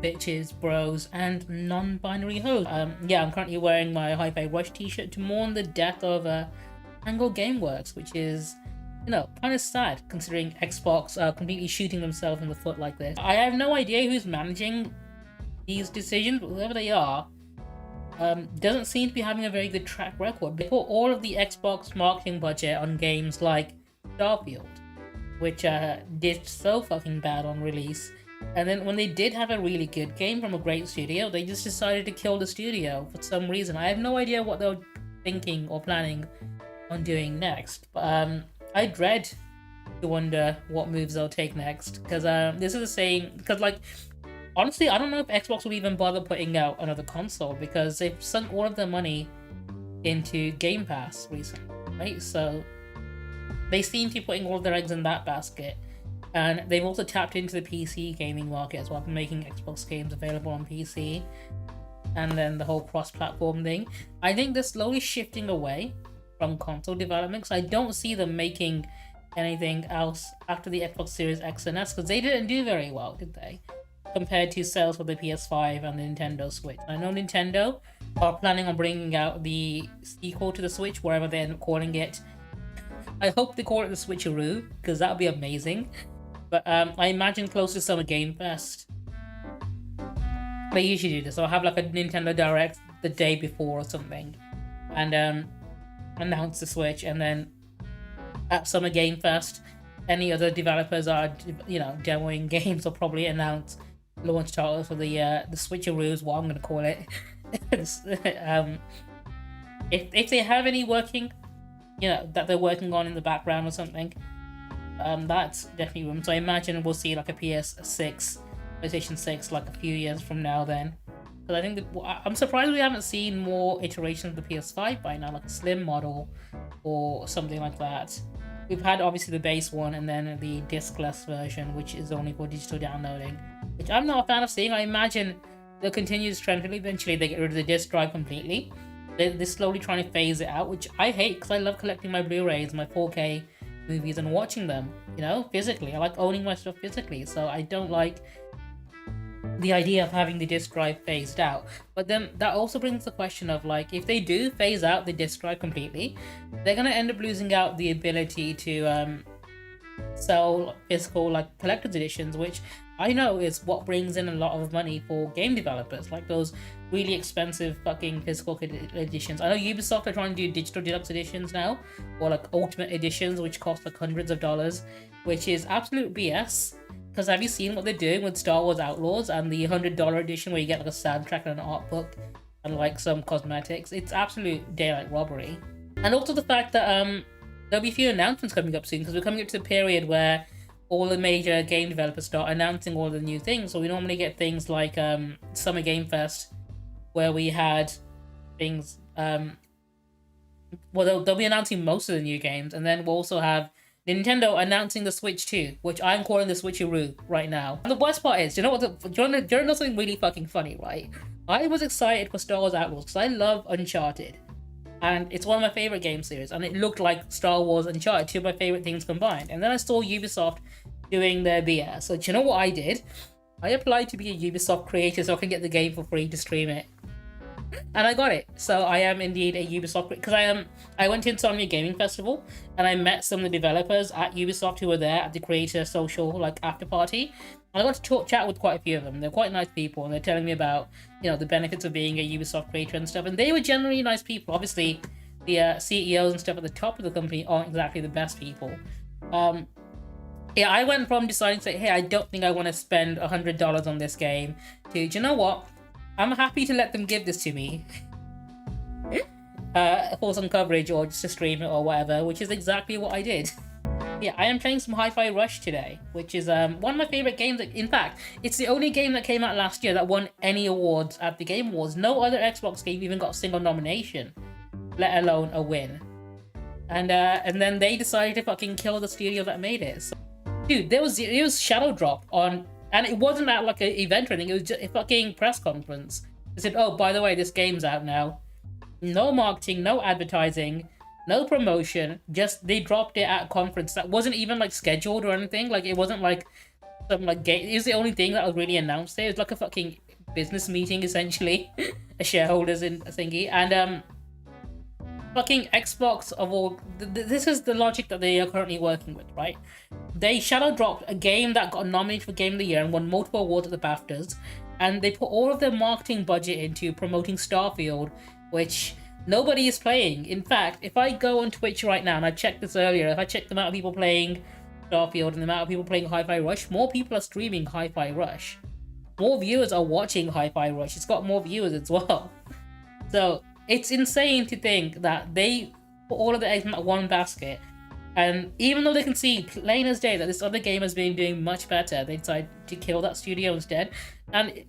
bitches, bros, and non-binary hoes. Yeah, I'm currently wearing my Hi-Fi Rush t-shirt to mourn the death of Angle Gameworks, which is, kind of sad considering Xbox completely shooting themselves in the foot like this. I have no idea who's managing these decisions, but whoever they are, doesn't seem to be having a very good track record. They put all of the Xbox marketing budget on games like Starfield, which did so fucking bad on release. And then when they did have a really good game from a great studio, they just decided to kill the studio for some reason. I have no idea what they were thinking or planning on doing next. But I dread to wonder what moves they'll take next. Because this is the same... Because, like, honestly, I don't know if Xbox will even bother putting out another console, because they've sunk all of their money into Game Pass recently, right? So they seem to be putting all of their eggs in that basket. And they've also tapped into the PC gaming market as well, making Xbox games available on PC. And then the whole cross-platform thing. I think they're slowly shifting away from console development, so I don't see them making anything else after the Xbox Series X and S, because they didn't do very well, did they? Compared to sales for the PS5 and the Nintendo Switch. I know Nintendo are planning on bringing out the sequel to the Switch, wherever they end up calling it. I hope they call it the Switcheroo, because that would be amazing. But I imagine close to Summer Game Fest, they usually do this. I'll have like a Nintendo Direct the day before or something, and announce the Switch, and then at Summer Game Fest, any other developers are, demoing games will probably announce launch titles for the Switcheroo is what I'm gonna call it. If they have any working, that they're working on in the background or something, that's definitely room. So I imagine we'll see like a PS6, PlayStation 6, like a few years from now then. Because I think I'm surprised we haven't seen more iterations of the PS5 by now, like a slim model or something like that. We've had obviously the base one, and then the discless version, which is only for digital downloading, which I'm not a fan of seeing. I imagine they'll continue this trend until eventually they get rid of the disc drive completely. They're slowly trying to phase it out, which I hate, because I love collecting my Blu-rays, my 4K movies, and watching them, physically. I like owning my stuff physically, so I don't like the idea of having the disc drive phased out. But then that also brings the question of, like, if they do phase out the disc drive completely, they're going to end up losing out the ability to sell physical, like, collector's editions, which I know is what brings in a lot of money for game developers, like those really expensive fucking physical editions. I know Ubisoft are trying to do digital deluxe editions now, or like ultimate editions, which cost like hundreds of dollars, which is absolute BS. Because have you seen what they're doing with Star Wars Outlaws and the $100 edition where you get like a soundtrack and an art book and like some cosmetics? It's absolute daylight robbery. And also the fact that there'll be a few announcements coming up soon, because we're coming up to the period where all the major game developers start announcing all the new things. So we normally get things like Summer Game Fest, where we had things, they'll be announcing most of the new games, and then we'll also have Nintendo announcing the Switch 2, which I'm calling the Switcheroo right now. And the worst part is, do you know something really fucking funny, right? I was excited for Star Wars Outlaws because I love Uncharted, and it's one of my favorite game series, and it looked like Star Wars and Uncharted, two of my favorite things combined. And then I saw Ubisoft doing their BS. So do you know what I did? I applied to be a Ubisoft creator so I can get the game for free to stream it. And I got it. So I am indeed a Ubisoft, because I went to Insomnia Gaming Festival and I met some of the developers at Ubisoft who were there at the creator social like after party. And I got to chat with quite a few of them. They're quite nice people, and they're telling me about, the benefits of being a Ubisoft creator and stuff. And they were generally nice people. Obviously, the CEOs and stuff at the top of the company aren't exactly the best people. Yeah, I went from deciding to say, hey, I don't think I want to spend $100 on this game, to, do you know what? I'm happy to let them give this to me for some coverage or just to stream it or whatever, which is exactly what I did. Yeah, I am playing some Hi-Fi Rush today, which is one of my favorite games. In fact, it's the only game that came out last year that won any awards at the Game Awards. No other Xbox game even got a single nomination, let alone a win. And then they decided to fucking kill the studio that made it. So, dude, it was shadow drop on. And it wasn't at like an event or anything, it was just a fucking press conference. They said, oh, by the way, this game's out now. No marketing, no advertising, no promotion, just they dropped it at a conference that wasn't even like scheduled or anything. Like, it wasn't like some like game. It was the only thing that was really announced there. It was like a fucking business meeting essentially, a shareholders in a thingy, and fucking Xbox of all. This is the logic that they are currently working with, right? They shadow dropped a game that got nominated for Game of the Year and won multiple awards at the BAFTAs, and they put all of their marketing budget into promoting Starfield, which nobody is playing. In fact, if I go on Twitch right now, and I checked this earlier, if I check the amount of people playing Starfield and the amount of people playing Hi-Fi Rush, more people are streaming Hi-Fi Rush. More viewers are watching Hi-Fi Rush. It's got more viewers as well. So it's insane to think that they put all of the eggs in that one basket. And even though they can see plain as day that this other game has been doing much better, they decide to kill that studio instead. And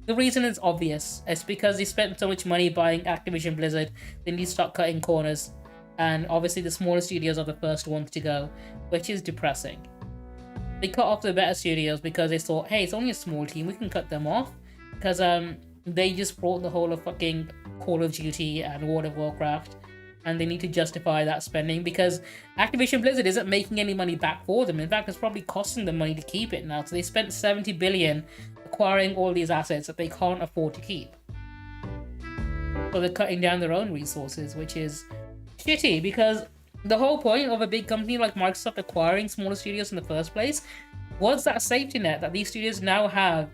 the reason is obvious. It's because they spent so much money buying Activision Blizzard, they need to start cutting corners. And obviously the smaller studios are the first ones to go, which is depressing. They cut off the better studios because they thought, hey, it's only a small team, we can cut them off. Because they just brought the whole of fucking Call of Duty and World of Warcraft, and they need to justify that spending because Activision Blizzard isn't making any money back for them. In fact, it's probably costing them money to keep it now. So they spent 70 billion acquiring all these assets that they can't afford to keep. So they're cutting down their own resources, which is shitty because the whole point of a big company like Microsoft acquiring smaller studios in the first place was that safety net that these studios now have,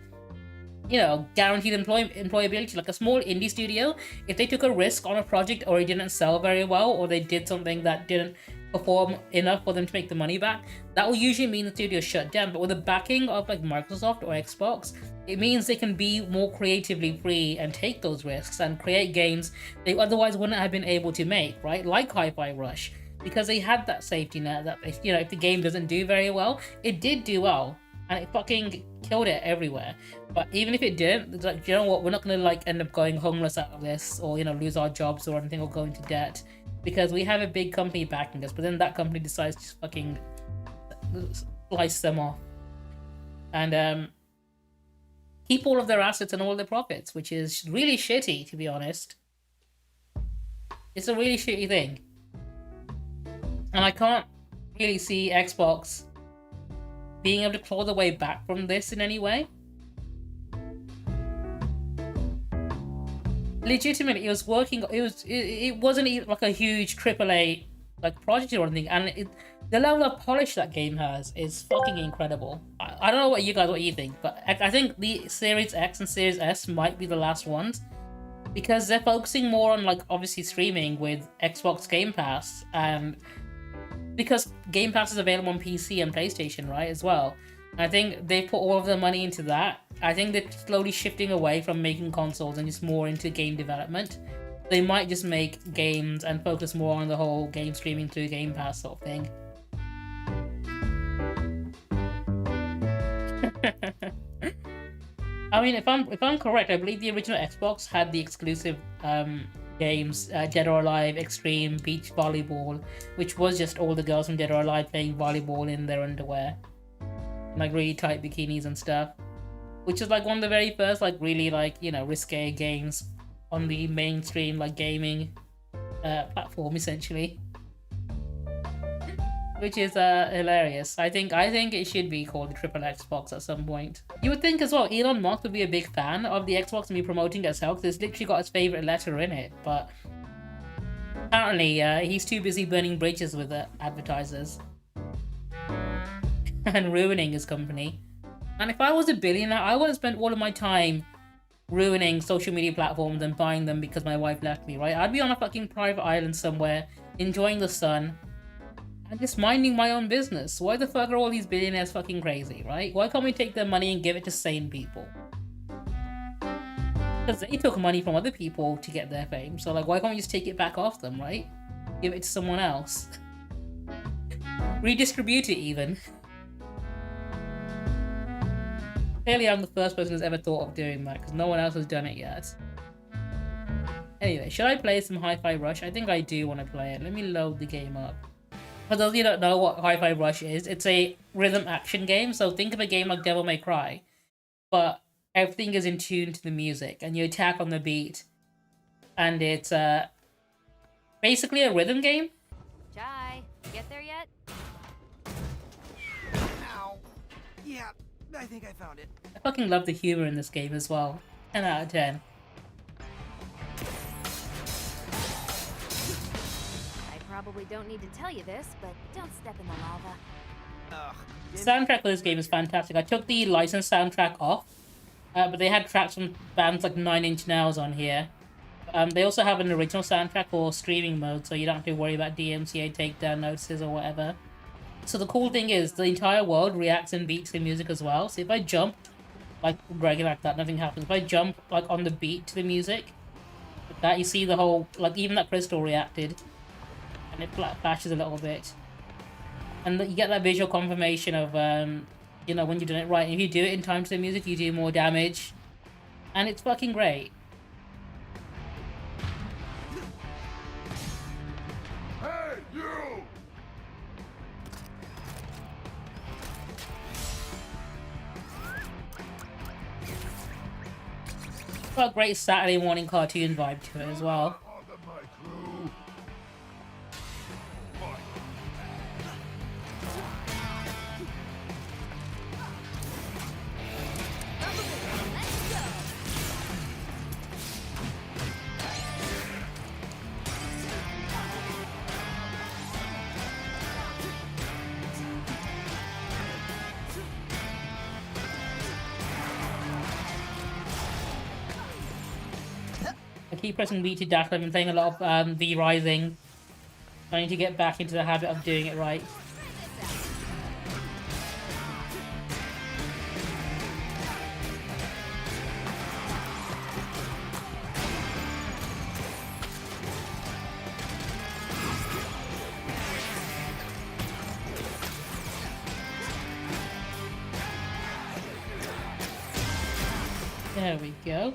you know, guaranteed employability. Like a small indie studio, if they took a risk on a project or it didn't sell very well, or they did something that didn't perform enough for them to make the money back, that will usually mean the studio shut down. But with the backing of like Microsoft or Xbox, it means they can be more creatively free and take those risks and create games they otherwise wouldn't have been able to make, right? Like Hi-Fi Rush, because they had that safety net that if, you know, if the game doesn't do very well, it did do well. And it fucking killed it everywhere. But even if it didn't, it's like, you know what, we're not gonna like end up going homeless out of this, or, you know, lose our jobs or anything, or go into debt, because we have a big company backing us. But then that company decides to fucking slice them off and keep all of their assets and all their profits, which is really shitty, to be honest. It's a really shitty thing, and I can't really see Xbox being able to claw their way back from this in any way. Legitimately, it was working. It wasn't even like a huge AAA like project or anything, and the level of polish that game has is fucking incredible. I don't know what you think, but I think the Series X and Series S might be the last ones, because they're focusing more on like obviously streaming with Xbox Game Pass, and because Game Pass is available on PC and PlayStation, right, as well. I think they put all of their money into that. I think they're slowly shifting away from making consoles and just more into game development. They might just make games and focus more on the whole game streaming through Game Pass sort of thing. I mean, if I'm correct, I believe the original Xbox had the exclusive games, Dead or Alive, Extreme, Beach Volleyball, which was just all the girls from Dead or Alive playing volleyball in their underwear, like really tight bikinis and stuff, which is like one of the very first like really like, you know, risque games on the mainstream like gaming platform essentially, which is hilarious. I think it should be called the Triple Xbox at some point. You would think as well Elon Musk would be a big fan of the Xbox and be promoting it as hell, because it's literally got his favorite letter in it, but apparently he's too busy burning bridges with advertisers and ruining his company. And if I was a billionaire, I wouldn't spend all of my time ruining social media platforms and buying them because my wife left me, right? I'd be on a fucking private island somewhere, enjoying the sun, and just minding my own business. Why the fuck are all these billionaires fucking crazy, right? Why can't we take their money and give it to sane people? Because they took money from other people to get their fame, so like, why can't we just take it back off them, right? Give it to someone else. Redistribute it even. Clearly I'm the first person who's ever thought of doing that, because no one else has done it yet. Anyway, should I play some Hi-Fi Rush? I think I do want to play it. Let me load the game up. For those of you who don't know what Hi-Fi Rush is, it's a rhythm action game, so think of a game like Devil May Cry, but everything is in tune to the music, and you attack on the beat, and it's basically a rhythm game. Jai, you get there yet? Ow. Yeah, I think I found it. I fucking love the humor in this game as well. 10 out of 10. I probably don't need to tell you this, but don't step in the lava. Ugh. The soundtrack for this game is fantastic. I took the licensed soundtrack off, but they had tracks from bands like 9 Inch Nails on here. They also have an original soundtrack for streaming mode, so you don't have to worry about DMCA takedown notices or whatever. So the cool thing is, the entire world reacts and beats the music as well. So if I jump, like regular like that, nothing happens. If I jump like on the beat to the music, like that, you see the whole, like even that crystal reacted, and it flashes a little bit, and you get that visual confirmation of you know, when you've done it right. If you do it in time to the music, you do more damage, and it's fucking great. Hey, you! It's got a great Saturday morning cartoon vibe to it as well. Bother my crew. I keep pressing B to dash. I've been playing a lot of V Rising. I need to get back into the habit of doing it right. There we go.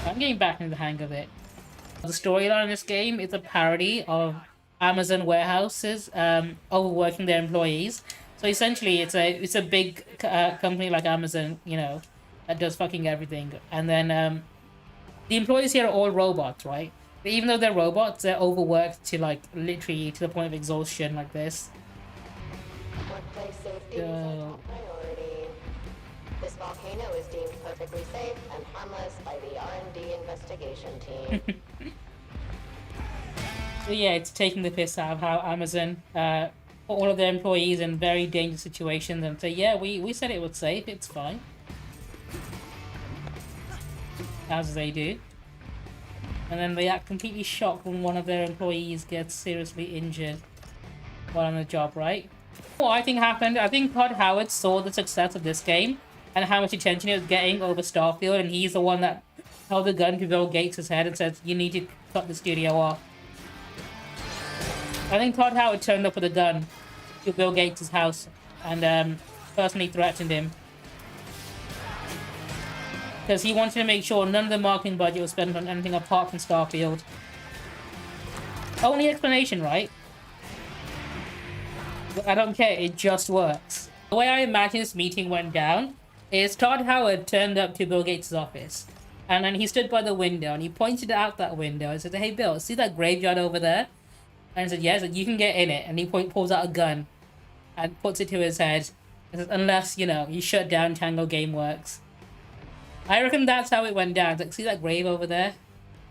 I'm getting back into the hang of it. The storyline in this game is a parody of Amazon warehouses overworking their employees. So essentially, it's a big company like Amazon, you know, that does fucking everything. And then the employees here are all robots, right? But even though they're robots, they're overworked to like literally to the point of exhaustion, like this. Workplace safety is our top priority. This volcano is deemed perfectly safe and harmless by the R&D investigation team. So yeah, it's taking the piss out of how Amazon put all of their employees in very dangerous situations and say, yeah, we said it was safe, it's fine. As they do. And then they act completely shocked when one of their employees gets seriously injured while on the job, right? What I think happened, I think Todd Howard saw the success of this game and how much attention it was getting over Starfield, and he's the one that held the gun to Bill Gates' head and said, you need to cut the studio off. I think Todd Howard turned up with a gun to Bill Gates' house and personally threatened him. Because he wanted to make sure none of the marketing budget was spent on anything apart from Starfield. Only explanation, right? But I don't care, it just works. The way I imagine this meeting went down is Todd Howard turned up to Bill Gates' office. And then he stood by the window and he pointed out that window and said, hey Bill, see that graveyard over there? And he said, yes, you can get in it. And he pulls out a gun and puts it to his head. And says, unless, you know, you shut down Tango Gameworks. I reckon that's how it went down. It's like, see that grave over there?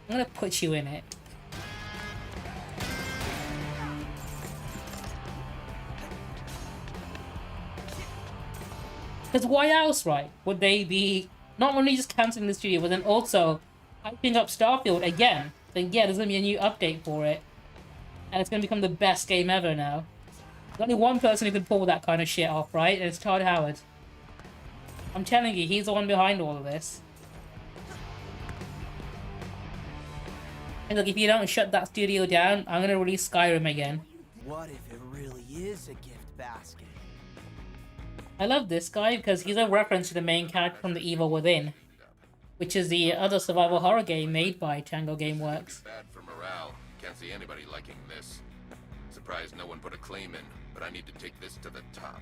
I'm gonna put you in it. Because why else, right? Would they be not only just cancelling the studio, but then also hyping up Starfield again? Then yeah, there's gonna be a new update for it. And it's gonna become the best game ever now. There's only one person who can pull that kind of shit off, right? And it's Todd Howard. I'm telling you, he's the one behind all of this. And look, if you don't shut that studio down, I'm gonna release Skyrim again. What if it really is a gift basket? I love this guy because he's a reference to the main character from The Evil Within, which is the other survival horror game made by Tango Gameworks. Bad for morale. Can't see anybody liking this. Surprised no one put a claim in, but I need to take this to the top.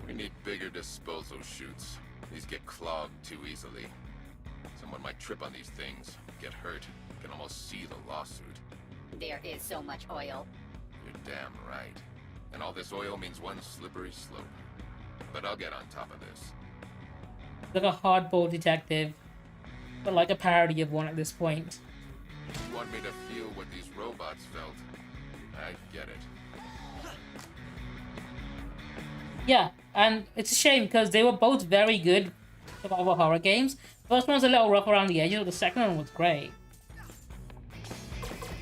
We need bigger disposal chutes. These get clogged too easily. Someone might trip on these things, get hurt, can almost see the lawsuit. There is so much oil. You're damn right. And all this oil means one slippery slope. But I'll get on top of this. Like a hardball detective, but like a parody of one at this point. You want me to feel what these robots felt? I get it. Yeah, and it's a shame because they were both very good survival horror games. First one was a little rough around the edges, but the second one was great.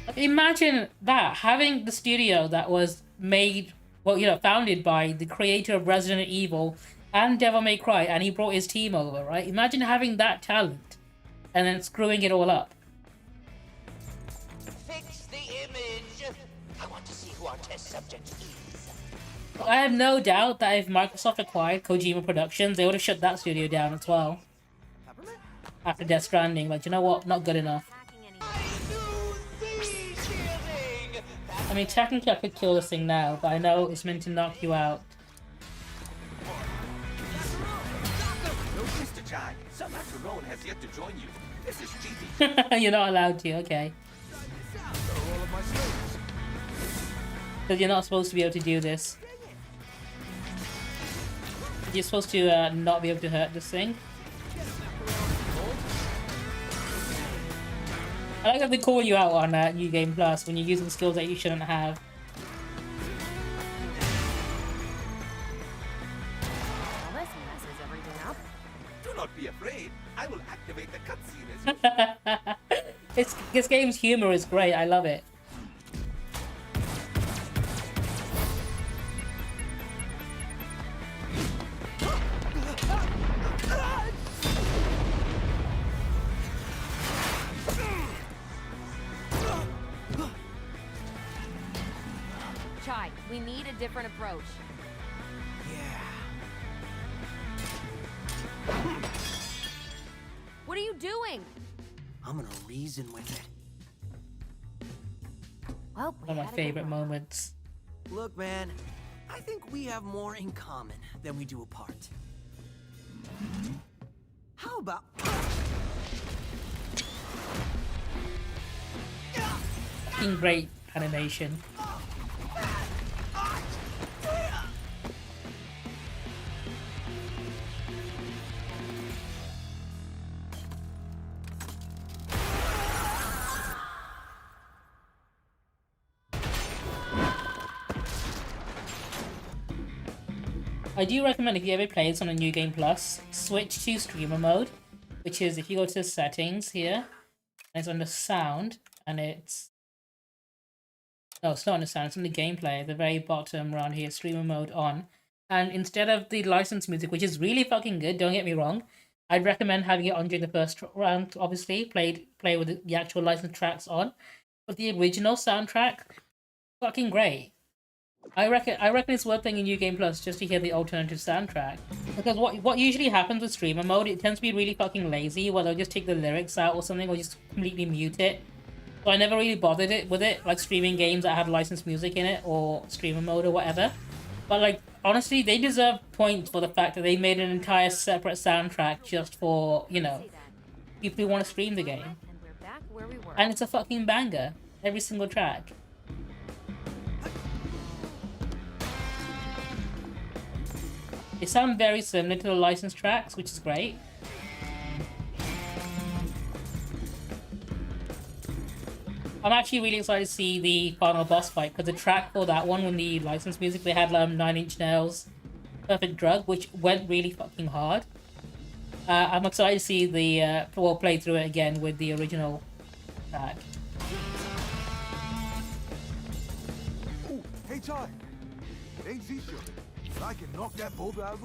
Like, imagine that, having the studio that was made, well, you know, founded by the creator of Resident Evil and Devil May Cry, and he brought his team over, right? Imagine having that talent and then screwing it all up. Fix the image. I want to see who our test subject is. I have no doubt that if Microsoft acquired Kojima Productions, they would have shut that studio down as well. Peppermint? After Death Stranding, like, you know what? Not good enough. I mean, technically I could kill this thing now, but I know it's meant to knock you out. No, Mr. Chai. Some Rowan has yet to join you. This is cheating. You're not allowed to, okay. All of my slaves. Because you're not supposed to be able to do this. You're supposed to not be able to hurt this thing. I like that they call you out on New Game Plus when you're using skills that you shouldn't have. Well, this messes everything up. Do not be afraid. I will activate the cutscene as This game's humor is great. I love it. Chai, we need a different approach. Yeah. What are you doing? I'm gonna reason with it. Well, we One of my had a good favorite run. moments. Look, man, I think we have more in common than we do apart. How about... Fucking great animation. I do recommend if you ever play this on a New Game Plus, switch to streamer mode, which is if you go to the settings here, and it's under sound, and it's... No, it's not under sound, it's under gameplay, at the very bottom around here, streamer mode on. And instead of the licensed music, which is really fucking good, don't get me wrong, I'd recommend having it on during the first round, obviously, play with the actual licensed tracks on. But the original soundtrack, fucking great. I reckon it's worth playing in New Game Plus just to hear the alternative soundtrack. Because what usually happens with streamer mode, it tends to be really fucking lazy, where they'll just take the lyrics out or something, or just completely mute it. So I never really bothered with it, like streaming games that had licensed music in it, or streamer mode or whatever. But like, honestly, they deserve points for the fact that they made an entire separate soundtrack just for, you know, people who want to stream the game. And we're back where we were. And it's a fucking banger, every single track. They sound very similar to the licensed tracks, which is great. I'm actually really excited to see the final boss fight, because the track for that one, when the licensed music, they had 9 Inch Nails' Perfect Drug, which went really fucking hard. I'm excited to see the, we'll play through it again with the original track. Ooh, hey, Ty. It ain't Z-Show, but I can knock that boulder out of the way.